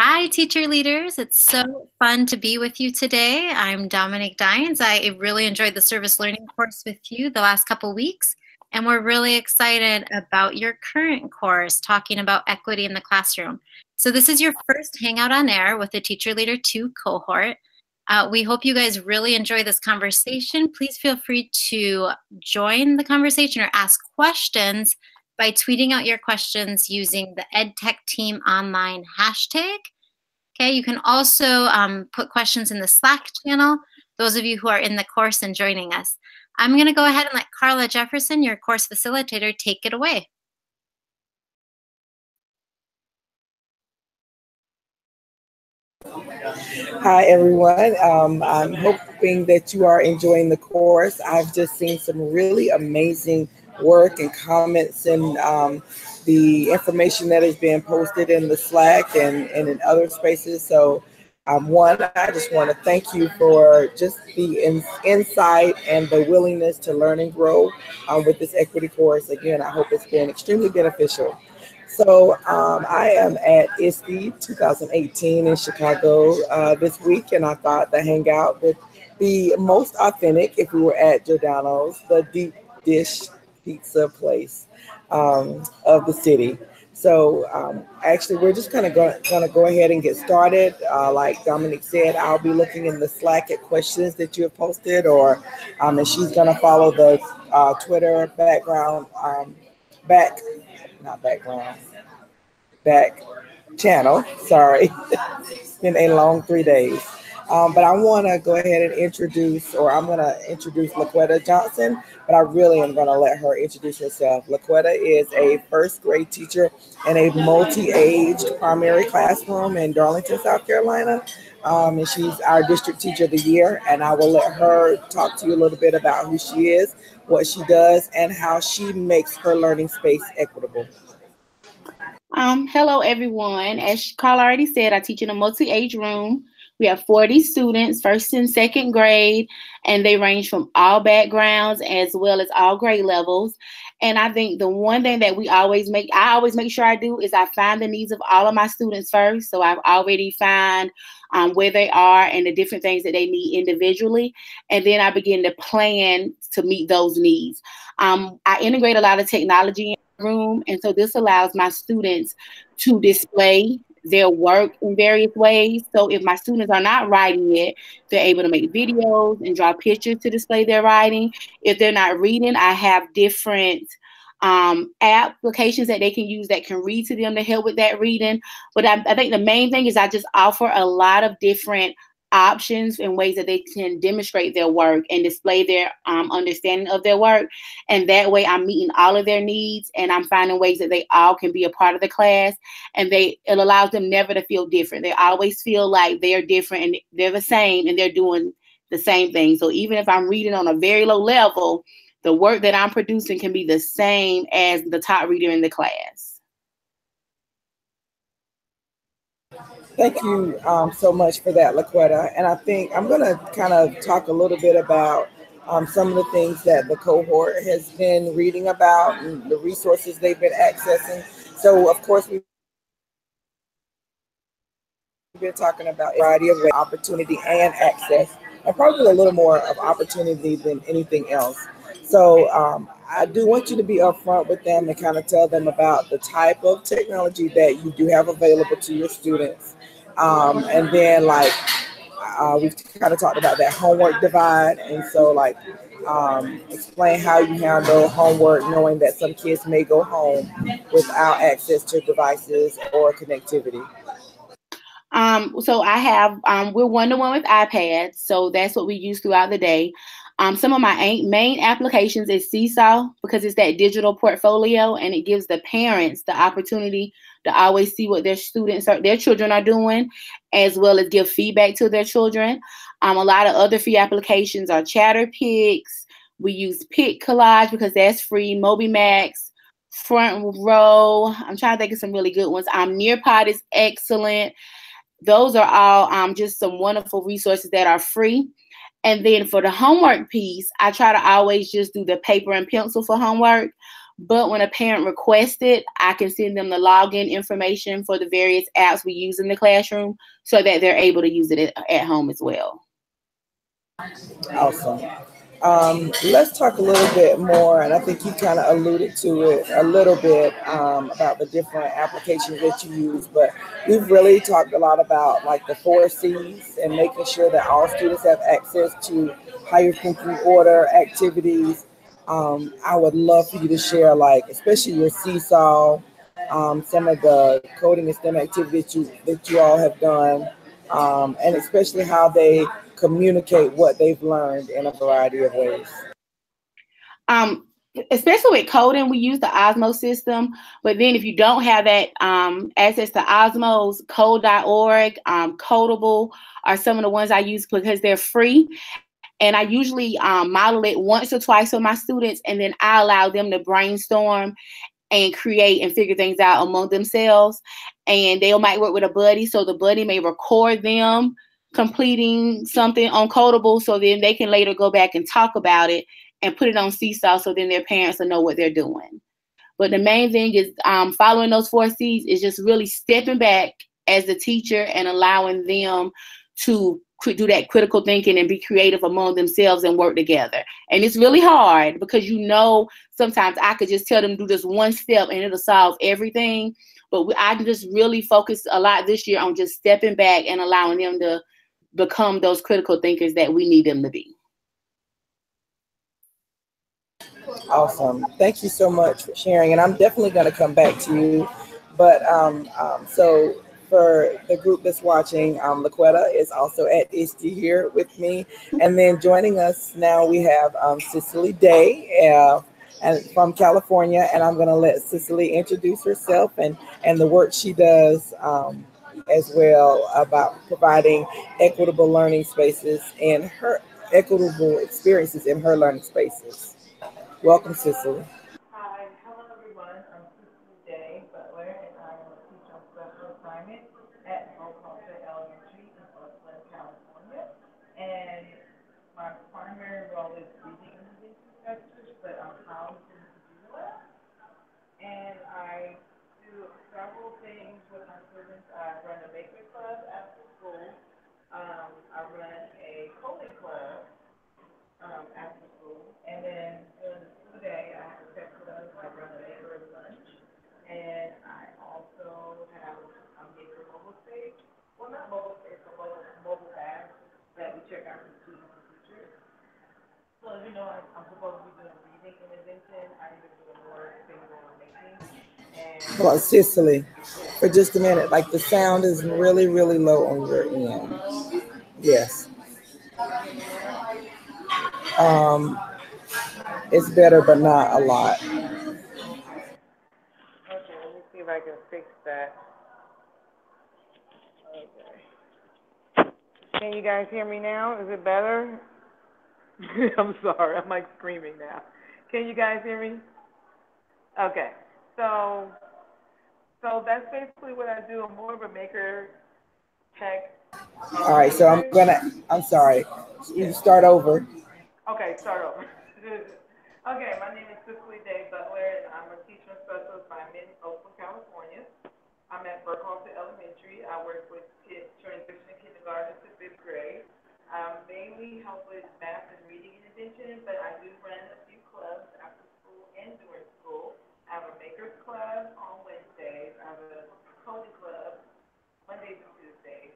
Hi, teacher leaders. It's so fun to be with you today. I'm Dominique Dines. I really enjoyed the service learning course with you the last couple weeks, and we're really excited about your current course talking about equity in the classroom. So this is your first Hangout on Air with the Teacher Leader 2 cohort. We hope you guys really enjoy this conversation. Please feel free to join the conversation or ask questions by tweeting out your questions using the EdTechTeam online hashtag. Okay, you can also put questions in the Slack channel, those of you who are in the course and joining us. I'm going to go ahead and let Carla Jefferson, your course facilitator, take it away. Hi, everyone. I'm hoping that you are enjoying the course. I've just seen some really amazing work and comments and the information that is being posted in the Slack and in other spaces. So, one, I just want to thank you for just the insight and the willingness to learn and grow with this equity course. Again, I hope it's been extremely beneficial. So I am at ISTE 2018 in Chicago this week, and I thought the hangout would be most authentic if we were at Giordano's, the deep dish pizza place of the city. So actually, we're just kind of going to go ahead and get started. Like Dominic said, I'll be looking in the Slack at questions that you have posted, and she's going to follow the Twitter background back channel. Sorry, it's been a long 3 days. But I want to go ahead and I'm going to introduce LaQuetta Johnson, but I really am going to let her introduce herself. LaQuetta is a first grade teacher in a multi-aged primary classroom in Darlington, South Carolina. And she's our district teacher of the year. And I will let her talk to you a little bit about who she is, what she does, and how she makes her learning space equitable. Hello, everyone. As Carla already said, I teach in a multi-age room. We have 40 students, first and second grade, and they range from all backgrounds as well as all grade levels. And I think the one thing that I always make sure I do is I find the needs of all of my students first. So I've already found where they are and the different things that they need individually. And then I begin to plan to meet those needs. I integrate a lot of technology in the room. And so this allows my students to display their work in various ways. So if my students are not writing yet, they're able to make videos and draw pictures to display their writing. If they're not reading, I have different applications that they can use that can read to them to help with that reading. But I think the main thing is I just offer a lot of different options and ways that they can demonstrate their work and display their understanding of their work. And that way I'm meeting all of their needs, and I'm finding ways that they all can be a part of the class, and it allows them never to feel different. They always feel like they're different and they're the same and they're doing the same thing. So even if I'm reading on a very low level, the work that I'm producing can be the same as the top reader in the class. Thank you so much for that, LaQuetta. And I think I'm going to kind of talk a little bit about some of the things that the cohort has been reading about and the resources they've been accessing. So, of course, we've been talking about a variety of ways, opportunity and access, and probably a little more of opportunity than anything else. So I do want you to be upfront with them and kind of tell them about the type of technology that you do have available to your students. And then we've kind of talked about that homework divide. And so explain how you handle homework, knowing that some kids may go home without access to devices or connectivity. So I have, we're one-to-one with iPads. So that's what we use throughout the day. Some of my main applications is Seesaw, because it's that digital portfolio and it gives the parents the opportunity to always see what their children are doing, as well as give feedback to their children. A lot of other free applications are ChatterPix. We use Pic Collage because that's free. MobiMax, Front Row. I'm trying to think of some really good ones. Nearpod is excellent. Those are all just some wonderful resources that are free. And then for the homework piece, I try to always just do the paper and pencil for homework. But when a parent requests it, I can send them the login information for the various apps we use in the classroom so that they're able to use it at home as well. Awesome. Let's talk a little bit more, and I think you kind of alluded to it a little bit about the different applications that you use, but we've really talked a lot about like the 4Cs and making sure that all students have access to higher thinking order activities. I would love for you to share, like, especially your seesaw, some of the coding and STEM activities that you all have done, and especially how they communicate what they've learned in a variety of ways. Especially with coding, we use the Osmo system. But then if you don't have that access to Osmos, code.org, Codable are some of the ones I use because they're free. And I usually model it once or twice with my students, and then I allow them to brainstorm and create and figure things out among themselves. And they might work with a buddy, so the buddy may record them completing something on Codable, so then they can later go back and talk about it and put it on Seesaw, so then their parents will know what they're doing. But the main thing is following those 4Cs is just really stepping back as the teacher and allowing them to do that critical thinking and be creative among themselves and work together. And it's really hard because, sometimes I could just tell them do this one step and it'll solve everything. But I just really focused a lot this year on just stepping back and allowing them to become those critical thinkers that we need them to be. Awesome. Thank you so much for sharing. And I'm definitely going to come back to you. But so for the group that's watching, Laquetta is also at ISTE here with me. And then joining us now, we have Cicely Day and from California. And I'm going to let Cicely introduce herself and the work she does as well about providing equitable learning spaces and her equitable experiences in her learning spaces. Welcome, Cicely. Hi, hello everyone. I'm Cicely Day Butler, and I am a teacher on special assignment at Elementary in Oakland, California. And my primary role is reading intervention structures, but I'm housed in the computer lab. And I do several things with my students. I run a maker club after school. I run a coding club after school. And then during the school day, I have a tech club. I run a maker lunch. And I also have a maker mobile space. Well, not mobile space, but mobile bag that we check out for students and teachers. So, I'm supposed to be doing reading intervention. I need to do more things on making. And Hold on, Cicely, for just a minute. Like the sound is really, really low on your end. Yes. It's better, but not a lot. okay, let me see if I can fix that. Okay. Can you guys hear me now? Is it better? I'm sorry, I'm like screaming now. Can you guys hear me? Okay. So that's basically what I do. I'm more of a maker tech. All right, so I'm sorry. You start over. Okay, start over. Okay, my name is Cicely Day Butler, and I'm a teacher in special assignment in Oakland, California. I'm at Elementary. I work with kids transitioning kindergarten to fifth grade. I mainly help with math and reading intervention, but I do run a few clubs after school and during school. I have a maker's club on Wednesdays. I have a coding club Mondays and Tuesdays.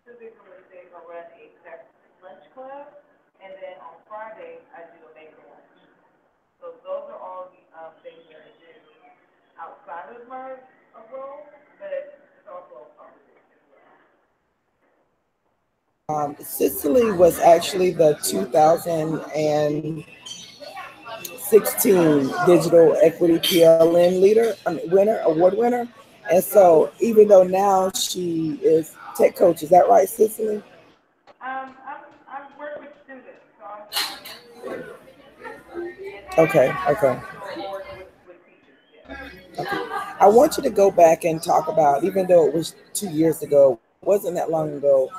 Tuesdays and Wednesdays I run a tech lunch club, and then on Fridays I do a maker lunch. So those are all the things that I do outside of my role, but it's also a part of it as well. Cicely was actually the 2016 Digital Equity PLN award winner. And so even though now she is tech coach, is that right, Cicely? I work with students, so I'm mainly working with students, and then Okay, I okay. also work with teachers, yeah. Okay. I want you to go back and talk about, even though it was 2 years ago, wasn't that long ago,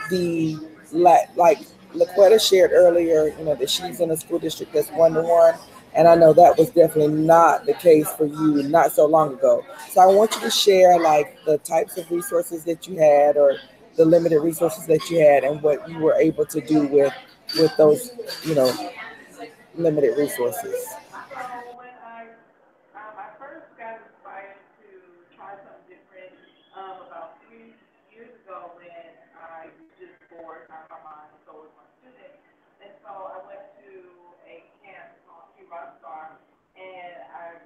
the like Laquetta shared earlier, that she's in a school district that's 1-to-1. And I know that was definitely not the case for you not so long ago. So I want you to share like the types of resources that you had, or the limited resources that you had, and what you were able to do with those, you know, limited resources. So when I first got inspired to try something different about 3 years ago when I was just bored out of my mind, so was my student. And so I went to a camp called Key Rockstar, and I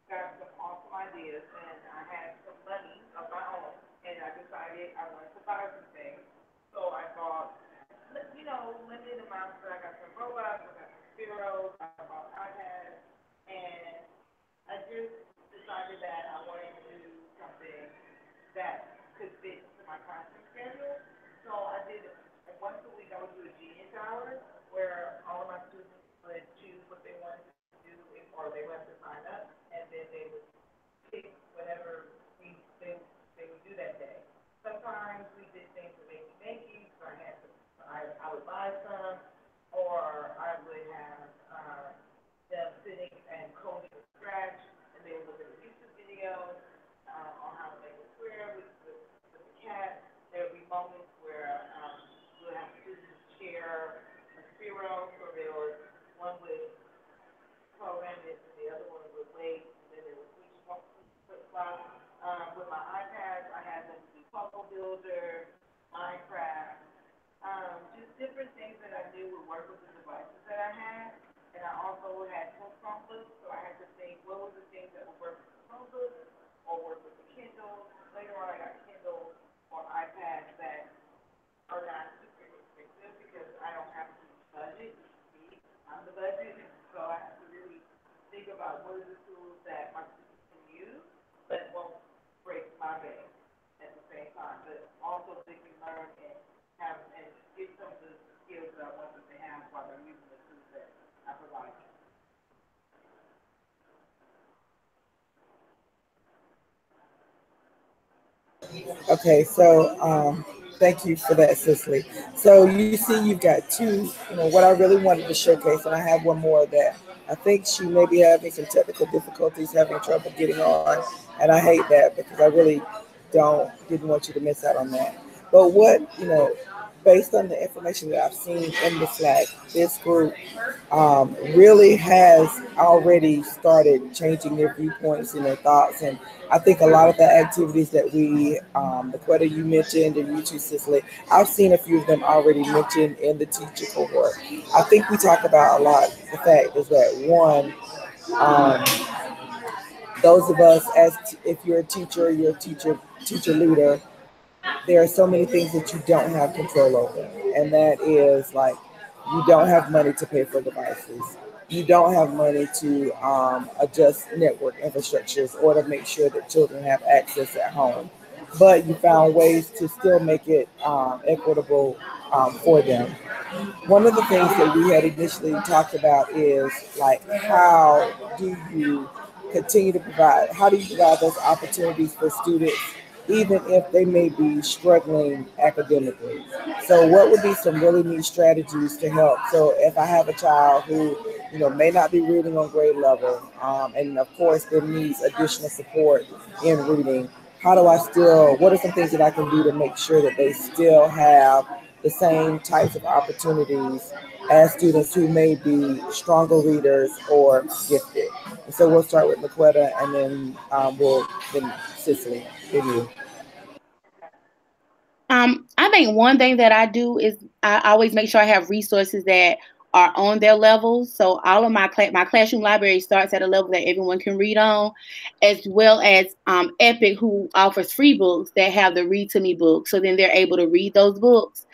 got some awesome ideas, and I had some money of my own, and I decided I wanted to buy some things. So I bought, limited amounts. But I got some robots, I got some zeros, I bought iPads, and I just decided that I wanted to do something that could fit into my classroom schedule. So I did, like, once a week I would do a genius hour where all of my students would choose what they wanted to do, or they would have to sign up, and then they would pick whatever they would do that day. Sometimes we did things with makey so I would buy some, or I would have them sitting and coding from scratch, and they would look at a YouTube video on how to make a square with the cat. There would be moments where we would have students share a zero, so there was one with program it, and the other one would wait, and then they would flip flop. With my iPads, I had them do Puzzle Builder, Minecraft, just different things that I knew would work with the devices that I had. And I also had two Chromebooks, so I had to think what were the things that would work with the Chromebooks or work with the Kindle. Later on, I got Kindle or iPads that are not super expensive because I don't have a huge budget. Me, I'm the budget, so I have to really think about what are the tools that my students can use, but won't break my bank at the same time. But also they can learn and have and get some of the skills that I want them to have while they're using the tools that I provide them. Okay, so thank you for that, Cicely. So you see, you've got two. What I really wanted to showcase, and I have one more that I think she may be having some technical difficulties, having trouble getting on, and I hate that because I really didn't want you to miss out on that. But based on the information that I've seen in the Slack, this group really has already started changing their viewpoints and their thoughts. And I think a lot of the activities that the Quetta you mentioned, and you too, Cicely, I've seen a few of them already mentioned in the teacher cohort. I think we talk about a lot. The fact is that one, those of us, if you're a teacher, you're a teacher leader, there are so many things that you don't have control over. And that is like, you don't have money to pay for devices. You don't have money to adjust network infrastructures or to make sure that children have access at home. But you found ways to still make it equitable for them. One of the things that we had initially talked about is like, how do you provide those opportunities for students even if they may be struggling academically? So what would be some really neat strategies to help? So if I have a child who may not be reading on grade level, and of course there needs additional support in reading, what are some things that I can do to make sure that they still have the same types of opportunities as students who may be stronger readers or gifted? And so we'll start with Laquetta, and then Cicely, then you. I think one thing that I do is I always make sure I have resources that are on their levels. So all of my classroom library starts at a level that everyone can read on, as well as Epic, who offers free books that have the Read to Me book. So then they're able to read those books.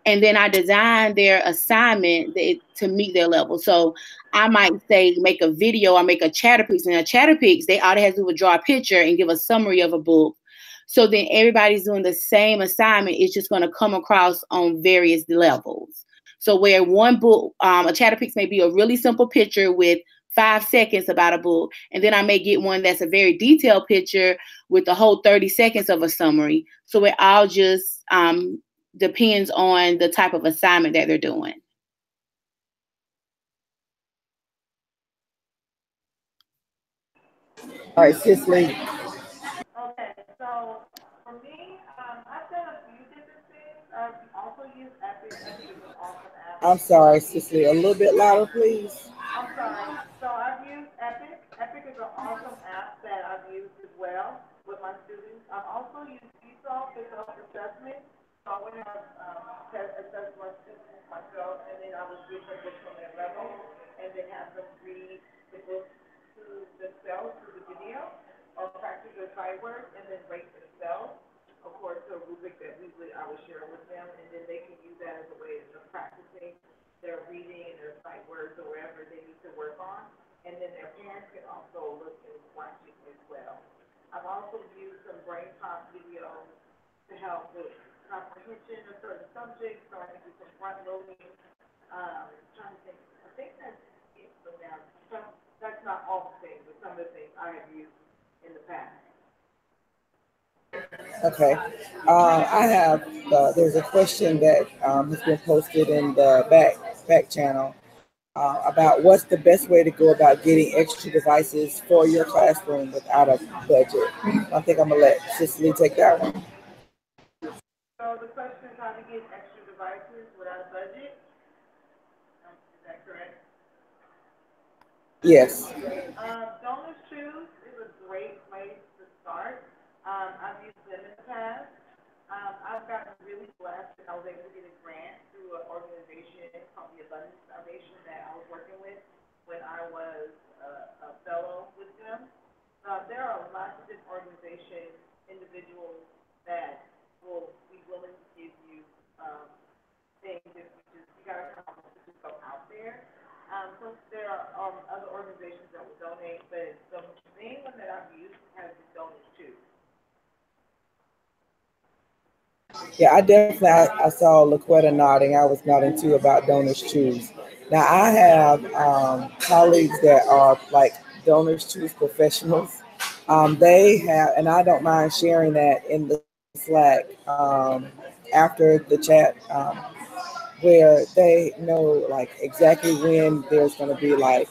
And then I design their assignment to meet their level. So I might say make a video or make a Chatterpix. And a Chatterpix, they all they have to do is draw a picture and give a summary of a book. So then everybody's doing the same assignment. It's just going to come across on various levels. So where one book, a Chatterpix may be a really simple picture with 5 seconds about a book. And then I may get one that's a very detailed picture with the whole 30 seconds of a summary. So it all just depends on the type of assignment that they're doing. All right, Cicely. Okay, so for me, I've done a few different things. I've also used Epic. Epic is an awesome app I'm for sorry, me. Cicely. A little bit louder, please. I'm sorry. So I've used Epic. Epic is an awesome app that I've used as well with my students. I've also used Seesaw for self-assessment. So I went and assessed my students myself, and then I would give them books on their level, and then have them read the book to themselves through the video, or practice their sight words, and then rate themselves. Of course, the rubric that usually I would share with them, and then they can use that as a way of practicing their reading and their sight words or wherever they need to work on. And then their parents can also look and watch it as well. I've also used some brain pop videos to help with comprehension of certain subjects, so I can do some front loading. Trying to think, I think that's it for now. That's not all the things, but some of the things I have used in the past. Okay. I have. There's a question that has been posted in the back channel about what's the best way to go about getting extra devices for your classroom without a budget. I think I'm gonna let Cicely take that one. So the question is how to get extra devices without a budget. Is that correct? Yes. Donors Choose is a great place to start. I've used them in the past. I've gotten really blessed that I was able to get a grant through an organization called the Abundance Foundation that I was working with when I was a fellow with them. There are lots of different organizations, individuals that will be willing to give you things if you gotta come up with yourself out there. So there are other organizations that will donate, but the main one that I've used has been Donors Too. Yeah, I definitely I saw Laquetta nodding. I was nodding too about Donors Choose. Now I have colleagues that are like Donors Choose professionals. They have, and I don't mind sharing that in the Slack after the chat, where they know like exactly when there's going to be like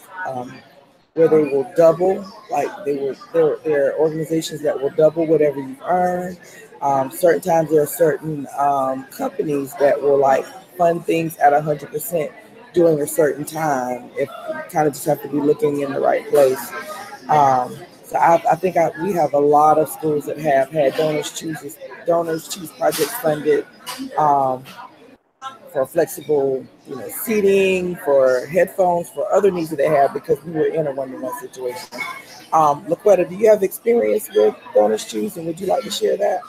where they will double, like there are organizations that will double whatever you've earned. Certain times there are certain companies that will like fund things at 100% during a certain time. If you kind of just have to be looking in the right place. So I think we have a lot of schools that have had donors choose projects funded. Um, for flexible, seating, for headphones, for other needs that they have because we were in a one-to-one situation. Laquetta, do you have experience with donors choose, and would you like to share that?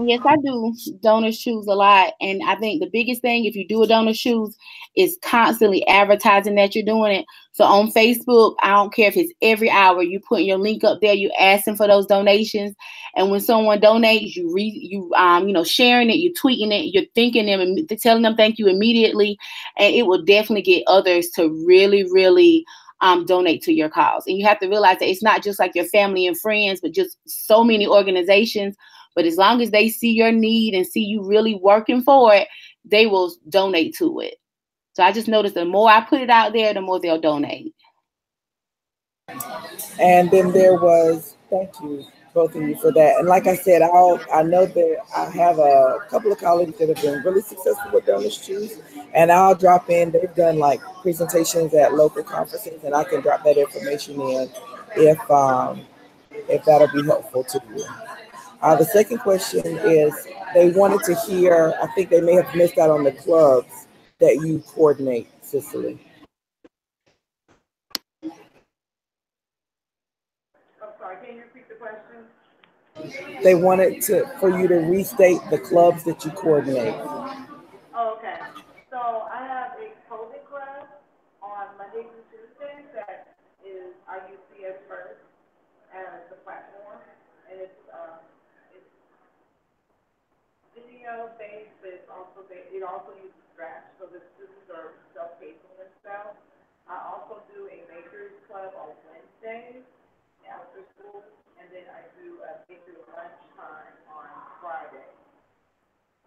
Yes, I do donors choose a lot. And I think the biggest thing, if you do a donor choose, is constantly advertising that you're doing it. So on Facebook, I don't care if it's every hour, you putting your link up there, you asking for those donations. And when someone donates, sharing it, you're tweeting it, you're thanking them and telling them thank you immediately. And it will definitely get others to really, really donate to your cause. And you have to realize that it's not just like your family and friends, but just so many organizations. But as long as they see your need and see you really working for it, they will donate to it. So I just noticed the more I put it out there, the more they'll donate. And then there was, thank you, both of you for that. And like I said, I know that I have a couple of colleagues that have been really successful with donors choose, and I'll drop in. They've done like presentations at local conferences, and I can drop that information in if that'll be helpful to you. The second question is they wanted to hear. I think they may have missed out on the clubs that you coordinate, Cicely. I'm sorry, can you repeat the question? They wanted for you to restate the clubs that you coordinate. Oh, okay. So I have a coding class on Mondays and Tuesdays that is I use CS first as the platform, and it's video based, but it also uses Scratch, so the students are self-pacing themselves. I also do a makers club on Wednesdays after school, and then I do a maker lunchtime on Friday,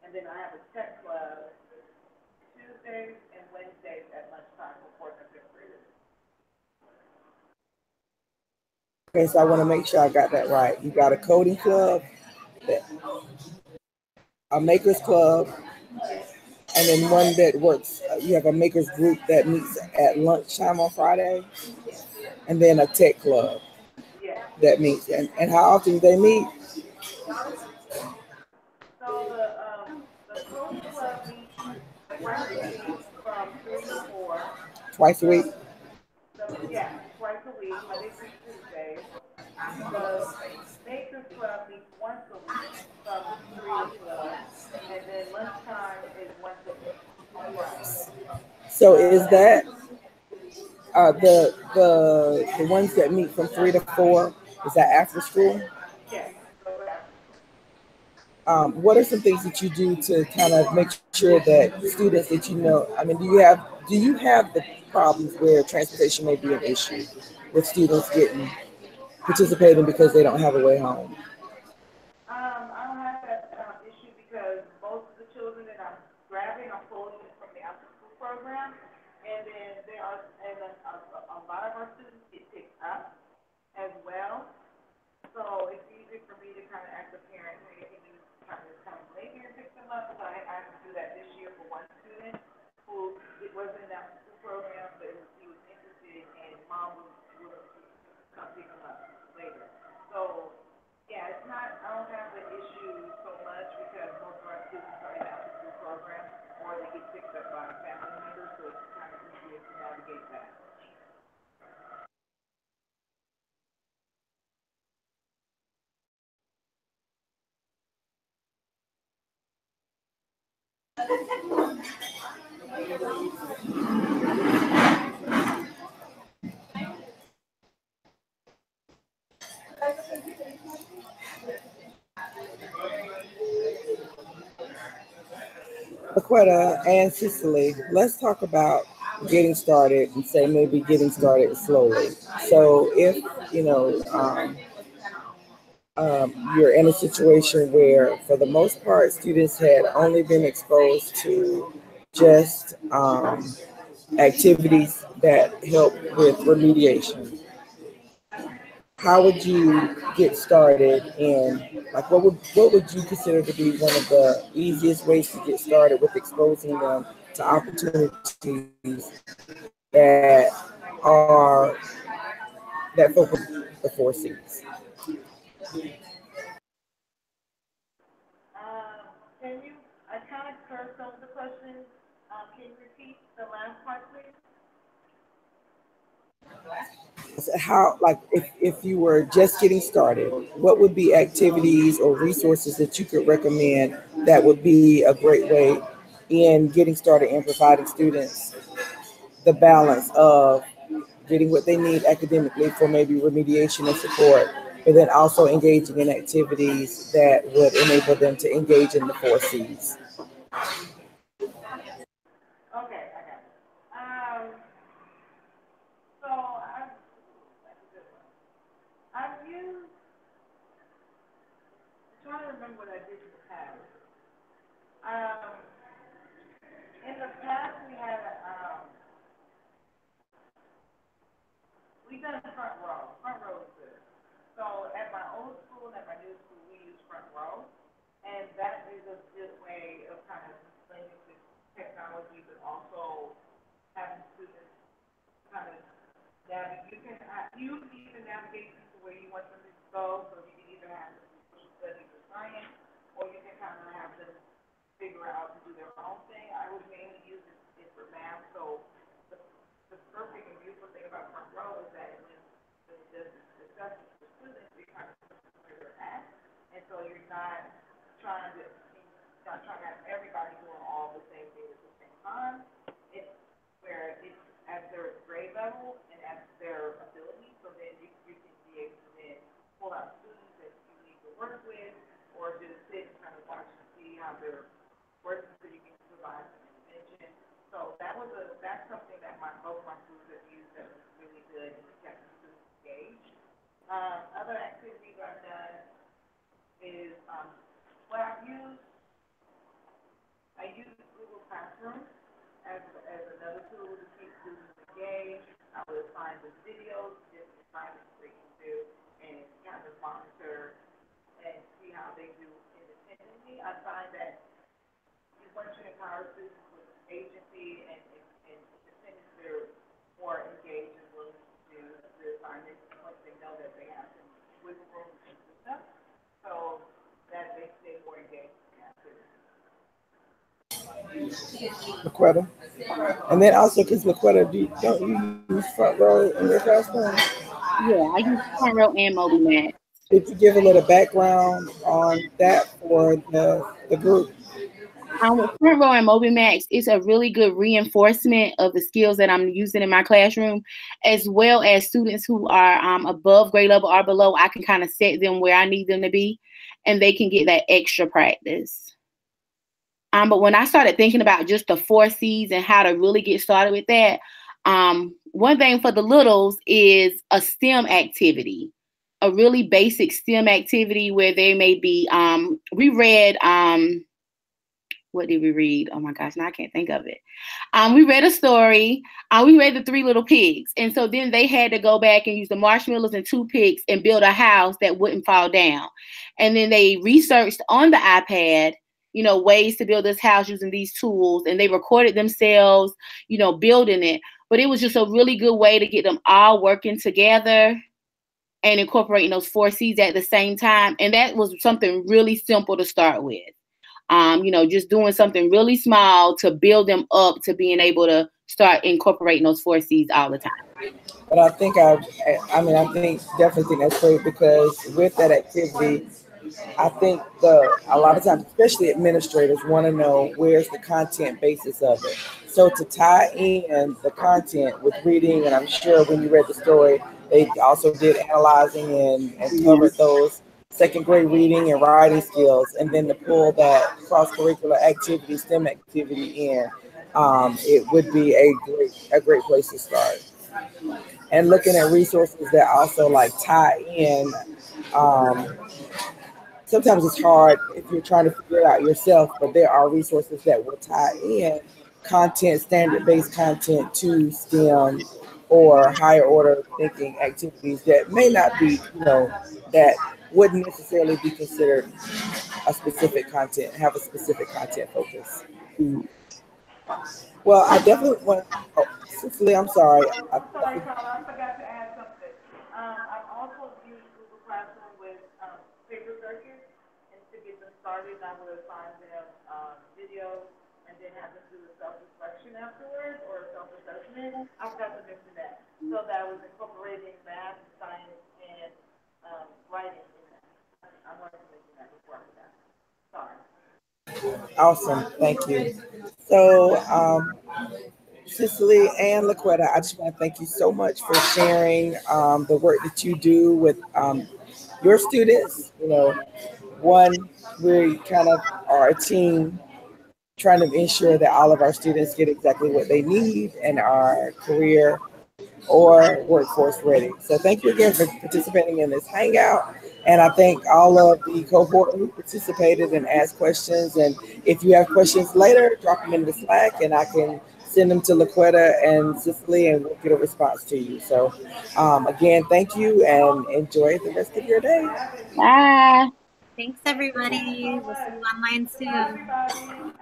and then I have a tech club Tuesdays and Wednesdays at lunchtime for fourth and fifth graders. Okay, so I want to make sure I got that right. You got a coding club, a makers club, Yes, and then one that works. You have a makers group that meets at lunchtime on Friday, yes, and then a tech club yes. that meets. And how often do they meet? So the coding club meets twice a week from 3 to 4. Twice a week. The yeah, twice a week, Monday through Tuesday. The Makers Club meets once a week from 3 to 12, and then lunchtime is once a week on Friday. So is The that the ones that meet from 3 to 4? Is that after school? yes, those are after school. What are some things that you do to kind of make sure that students that you know? I mean, do you have the problems where transportation may be an issue with students getting participating because they don't have a way home? I don't have that issue because most of the children that I'm grabbing, I'm pulling in from the after school program, and then a lot of our students get picked up as well. So it's easy for me to kind of ask the parent, hey, can you kind of come later and pick them up? So I had to do that this year for one student who it wasn't in that school program, but he was interested, and mom was willing to come pick him up later. So yeah, it's not. I don't have the issue so much because most of our students are in the after school program, or they get picked up by a family member, so it's kind of easier to navigate that. Laquetta and Cicely, let's talk about getting started and say maybe getting started slowly. So if you know you're in a situation where, for the most part, students had only been exposed to just activities that help with remediation. How would you get started, and like what would you consider to be one of the easiest ways to get started with exposing them to opportunities that are that focus the four C's? Can you? I kind of heard some of the questions. Can you repeat the last part, please? How, like, if you were just getting started, what would be activities or resources that you could recommend that would be a great way in getting started and providing students the balance of getting what they need academically for maybe remediation and support, but then also engaging in activities that would enable them to engage in the four C's? Okay, I got it. So that's a good one. I've used. I'm trying to remember what I did in the past. Um, in the past, we done front row. Front row is good. So at my old school and at my new school, we use front row, and that is a good way of kind of explaining the technology, but also having students kind of navigate. You can navigate to where you want them to go, so you can either have them do social studies or science, or you can kind of have them figure out to do their own thing. I would mainly use it for math. So the, the perfect and beautiful thing about front row is that when it does discussion for students, they kind of know where they're at, and so not trying to have everybody doing all the same thing at the same time. It's where it's at their grade level and at their ability, so then you can be able to then pull out students that you need to work with, or just sit and kind of watch and see how they're working so you can provide some intervention. So that's something that both my schools have used that was really good and kept students engaged. Other activities I've done is what I use Google Classroom as another tool to keep students engaged. I would find the videos, different assignments they can do. LaQuetta. And then also, because LaQuetta, don't you use front row in your classroom? Yeah, I use front row and Moby Max. Did you give a little background on that for the group? With front row and Moby Max, it's a really good reinforcement of the skills that I'm using in my classroom, as well as students who are above grade level or below. I can kind of set them where I need them to be, and they can get that extra practice. But when I started thinking about just the 4Cs and how to really get started with that, one thing for the littles is a STEM activity, a really basic STEM activity where they may be, we read, what did we read? Oh my gosh, now I can't think of it. We read a story. We read The Three Little Pigs. And so then they had to go back and use the marshmallows and toothpicks and build a house that wouldn't fall down. And then they researched on the iPad, ways to build this house using these tools. And they recorded themselves, building it. But it was just a really good way to get them all working together and incorporating those 4Cs at the same time. And that was something really simple to start with. Just doing something really small to build them up to being able to start incorporating those 4Cs all the time. But I think I definitely think that's great, because with that activity, I think a lot of times, especially administrators, want to know where's the content basis of it. So to tie in the content with reading, and I'm sure when you read the story, they also did analyzing and covered those second grade reading and writing skills, and then to pull that cross-curricular activity, STEM activity in, it would be a great place to start. And looking at resources that also like tie in. Sometimes it's hard if you're trying to figure it out yourself, but there are resources that will tie in content, standard-based content to STEM or higher order thinking activities that may not be, that wouldn't necessarily be considered have a specific content focus. Well, I definitely want. Oh, Cicely, I'm sorry. I'm sorry, Carla, I forgot to add something. I've also used Google Classroom with paper circuits, and to get them started, I would assign them videos and then have them do a self-reflection afterwards or a self-assessment. I forgot to mention that. So that was incorporating math, science, and writing in that. I wanted to mention that before I forgot. Sorry. Awesome, thank you. So, Cicely and LaQuetta, I just want to thank you so much for sharing the work that you do with your students. One, we kind of are a team trying to ensure that all of our students get exactly what they need and are career or workforce ready. So thank you again for participating in this hangout. And I thank all of the cohort who participated and asked questions. And if you have questions later, drop them in the Slack and I can send them to LaQuetta and Cicely and we'll get a response to you. So again, thank you and enjoy the rest of your day. Bye. Thanks, everybody. We'll see you online soon.